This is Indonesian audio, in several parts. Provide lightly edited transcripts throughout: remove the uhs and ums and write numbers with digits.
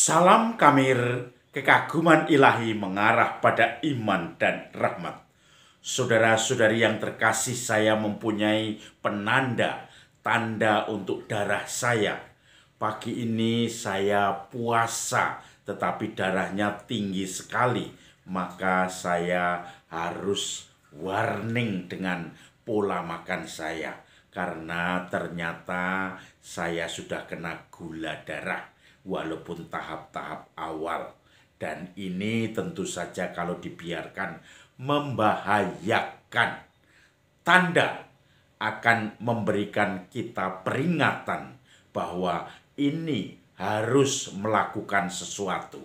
Salam Kamir, kekaguman ilahi mengarah pada iman dan rahmat. Saudara-saudari yang terkasih, saya mempunyai penanda, tanda untuk darah saya. Pagi ini saya puasa, tetapi darahnya tinggi sekali. Maka saya harus warning dengan pola makan saya. Karena ternyata saya sudah kena gula darah. Walaupun tahap-tahap awal, dan ini tentu saja kalau dibiarkan membahayakan. Tanda akan memberikan kita peringatan bahwa ini harus melakukan sesuatu,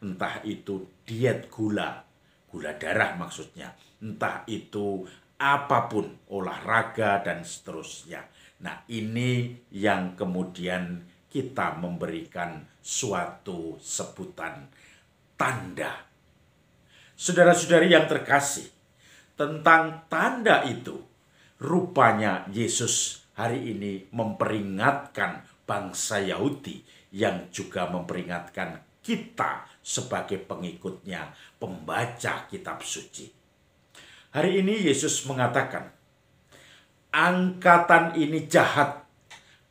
entah itu diet gula darah maksudnya, entah itu apapun, olahraga dan seterusnya. Nah, ini yang kemudian kita memberikan suatu sebutan tanda. Saudara-saudari yang terkasih, tentang tanda itu, rupanya Yesus hari ini memperingatkan bangsa Yahudi yang juga memperingatkan kita sebagai pengikutnya, pembaca kitab suci. Hari ini Yesus mengatakan, angkatan ini jahat.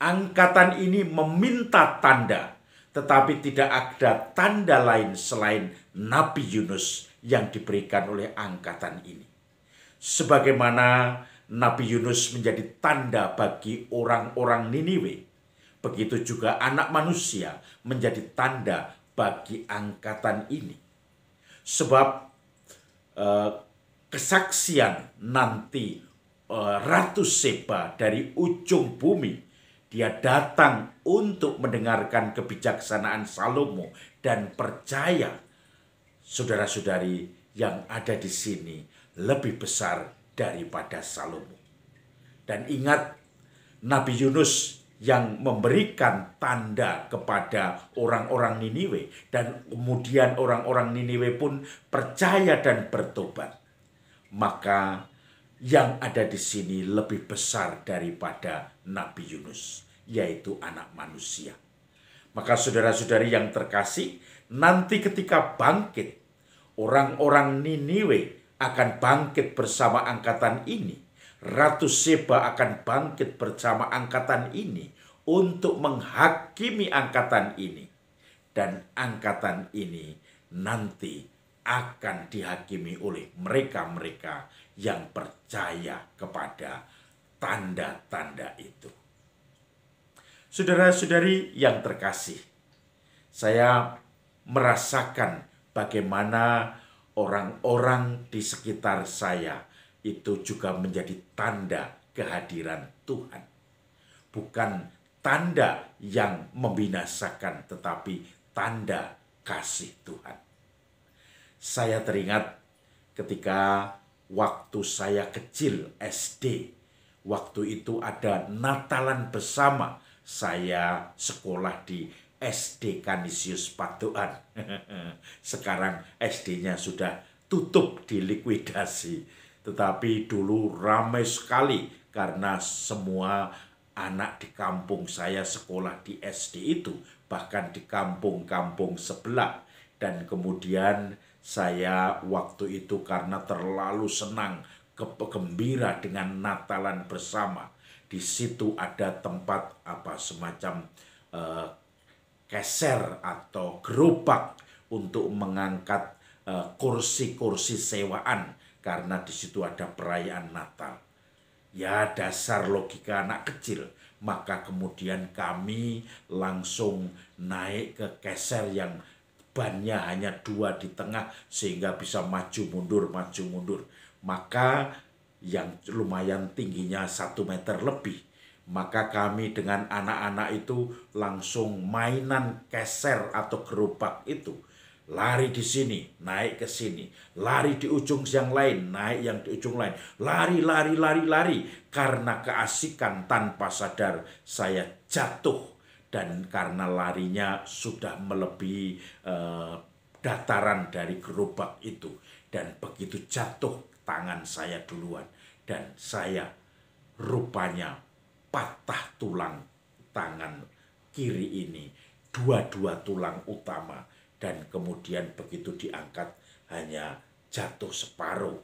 Angkatan ini meminta tanda, tetapi tidak ada tanda lain selain Nabi Yunus yang diberikan oleh angkatan ini. Sebagaimana Nabi Yunus menjadi tanda bagi orang-orang Niniwe, begitu juga anak manusia menjadi tanda bagi angkatan ini. Sebab kesaksian nanti Ratu Seba dari ujung bumi, dia datang untuk mendengarkan kebijaksanaan Salomo dan percaya, saudara-saudari yang ada di sini lebih besar daripada Salomo. Dan ingat, Nabi Yunus yang memberikan tanda kepada orang-orang Niniwe, dan kemudian orang-orang Niniwe pun percaya dan bertobat. Maka yang ada di sini lebih besar daripada Nabi Yunus, yaitu anak manusia. Maka saudara-saudari yang terkasih, nanti ketika bangkit, orang-orang Niniwe akan bangkit bersama angkatan ini. Ratu Seba akan bangkit bersama angkatan ini untuk menghakimi angkatan ini. Dan angkatan ini nanti akan dihakimi oleh mereka-mereka yang percaya kepada tanda-tanda itu. Saudara-saudari yang terkasih, saya merasakan bagaimana orang-orang di sekitar saya itu juga menjadi tanda kehadiran Tuhan. Bukan tanda yang membinasakan, tetapi tanda kasih Tuhan. Saya teringat ketika waktu saya kecil SD, waktu itu ada Natalan bersama. Saya sekolah di SD Kanisius Patokan. Sekarang SD-nya sudah tutup, dilikuidasi. Tetapi dulu ramai sekali karena semua anak di kampung saya sekolah di SD itu, bahkan di kampung-kampung sebelah. Dan kemudian saya waktu itu karena terlalu senang, gembira dengan Natalan bersama. Di situ ada tempat semacam keser atau gerobak untuk mengangkat kursi-kursi sewaan, karena di situ ada perayaan Natal. Ya, dasar logika anak kecil. Maka kemudian kami langsung naik ke keser yang bannya hanya 2 di tengah, sehingga bisa maju mundur. Maka yang lumayan tingginya 1 meter lebih. Maka kami dengan anak-anak itu langsung mainan keser atau gerobak itu. Lari di sini, naik ke sini. Lari di ujung yang lain, naik yang di ujung lain. Lari. Karena keasikan, tanpa sadar saya jatuh. Dan karena larinya sudah melebihi dataran dari gerobak itu. Dan begitu jatuh, tangan saya duluan. Dan saya rupanya patah tulang tangan kiri ini dua-dua tulang utama, dan kemudian begitu diangkat hanya jatuh separuh,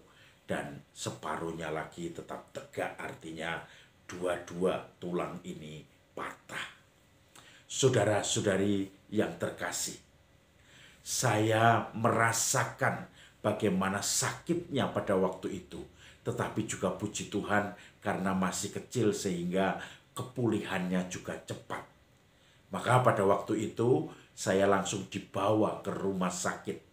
dan separuhnya lagi tetap tegak, artinya dua-dua tulang ini patah. Saudara-saudari yang terkasih, saya merasakan bagaimana sakitnya pada waktu itu. Tetapi juga puji Tuhan karena masih kecil sehingga kepulihannya juga cepat. Maka pada waktu itu saya langsung dibawa ke rumah sakit.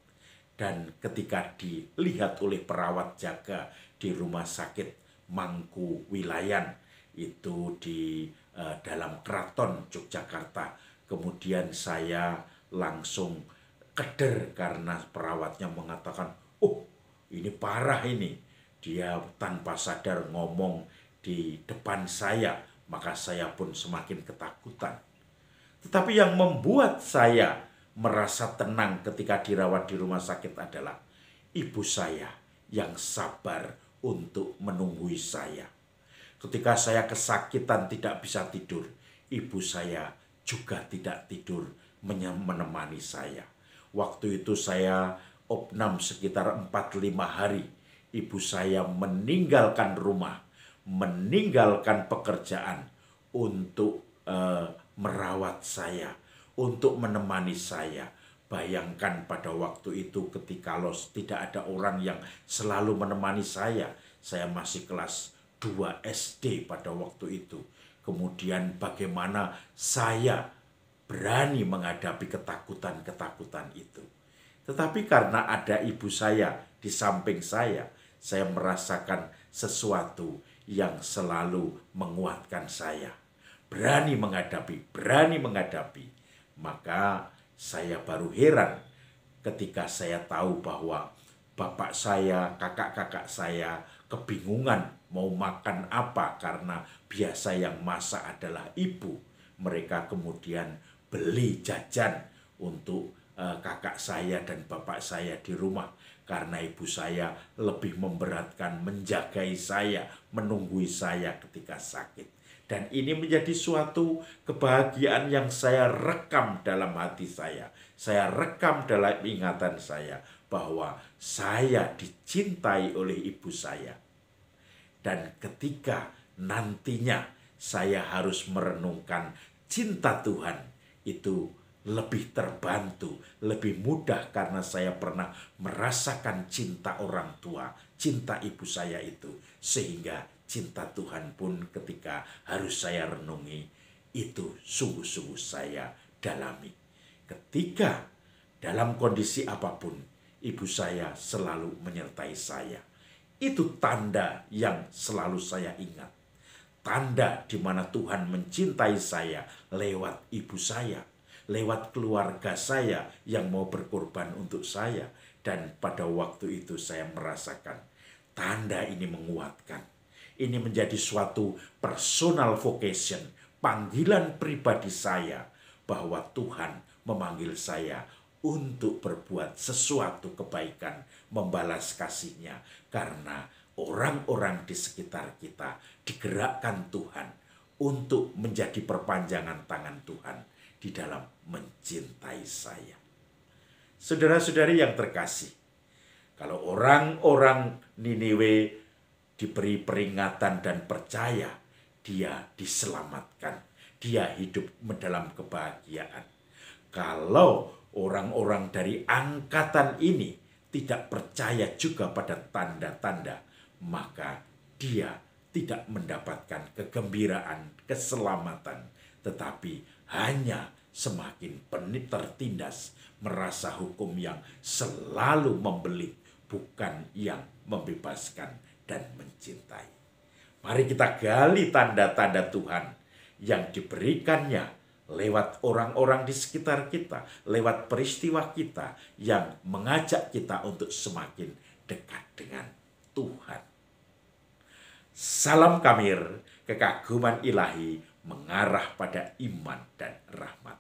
Dan ketika dilihat oleh perawat jaga di rumah sakit Mangku Wilayan, itu di dalam Keraton Yogyakarta, kemudian saya langsung keder karena perawatnya mengatakan, "Oh, ini parah ini." Dia tanpa sadar ngomong di depan saya, maka saya pun semakin ketakutan. Tetapi yang membuat saya merasa tenang ketika dirawat di rumah sakit adalah ibu saya yang sabar untuk menunggui saya. Ketika saya kesakitan tidak bisa tidur, ibu saya juga tidak tidur menemani saya. Waktu itu saya opnam sekitar 4-5 hari. Ibu saya meninggalkan rumah, meninggalkan pekerjaan untuk merawat saya, untuk menemani saya. Bayangkan pada waktu itu ketika tidak ada orang yang selalu menemani saya masih kelas 2 SD pada waktu itu. Kemudian bagaimana saya berani menghadapi ketakutan-ketakutan itu. Tetapi karena ada ibu saya di samping saya merasakan sesuatu yang selalu menguatkan saya. Berani menghadapi. Maka saya baru heran ketika saya tahu bahwa bapak saya, kakak-kakak saya kebingungan mau makan apa karena biasa yang masak adalah ibu. Mereka kemudian beli jajan untuk kakak saya dan bapak saya di rumah karena ibu saya lebih memberatkan menjagai saya, menunggui saya ketika sakit. Dan ini menjadi suatu kebahagiaan yang saya rekam dalam hati saya. Saya rekam dalam ingatan saya bahwa saya dicintai oleh ibu saya. Dan ketika nantinya saya harus merenungkan cinta Tuhan, itu lebih terbantu, lebih mudah karena saya pernah merasakan cinta orang tua, cinta ibu saya itu. Sehingga cinta Tuhan pun ketika harus saya renungi, itu sungguh-sungguh saya dalami. Ketika dalam kondisi apapun, ibu saya selalu menyertai saya. Itu tanda yang selalu saya ingat. Tanda di mana Tuhan mencintai saya lewat ibu saya, lewat keluarga saya yang mau berkorban untuk saya. Dan pada waktu itu saya merasakan tanda ini menguatkan. Ini menjadi suatu personal vocation, panggilan pribadi saya bahwa Tuhan memanggil saya untuk berbuat sesuatu kebaikan, membalas kasih-Nya, karena orang-orang di sekitar kita digerakkan Tuhan untuk menjadi perpanjangan tangan Tuhan di dalam mencintai saya. Saudara-saudari yang terkasih, kalau orang-orang Niniwe diberi peringatan dan percaya, dia diselamatkan, dia hidup dalam kebahagiaan. Kalau orang-orang dari angkatan ini tidak percaya juga pada tanda-tanda, maka dia tidak mendapatkan kegembiraan, keselamatan, tetapi hanya semakin tertindas, merasa hukum yang selalu membelit, bukan yang membebaskan dan mencintai. Mari kita gali tanda-tanda Tuhan yang diberikannya lewat orang-orang di sekitar kita, lewat peristiwa kita yang mengajak kita untuk semakin dekat dengan Tuhan. Salam Kamir, kekaguman ilahi mengarah pada iman dan rahmat.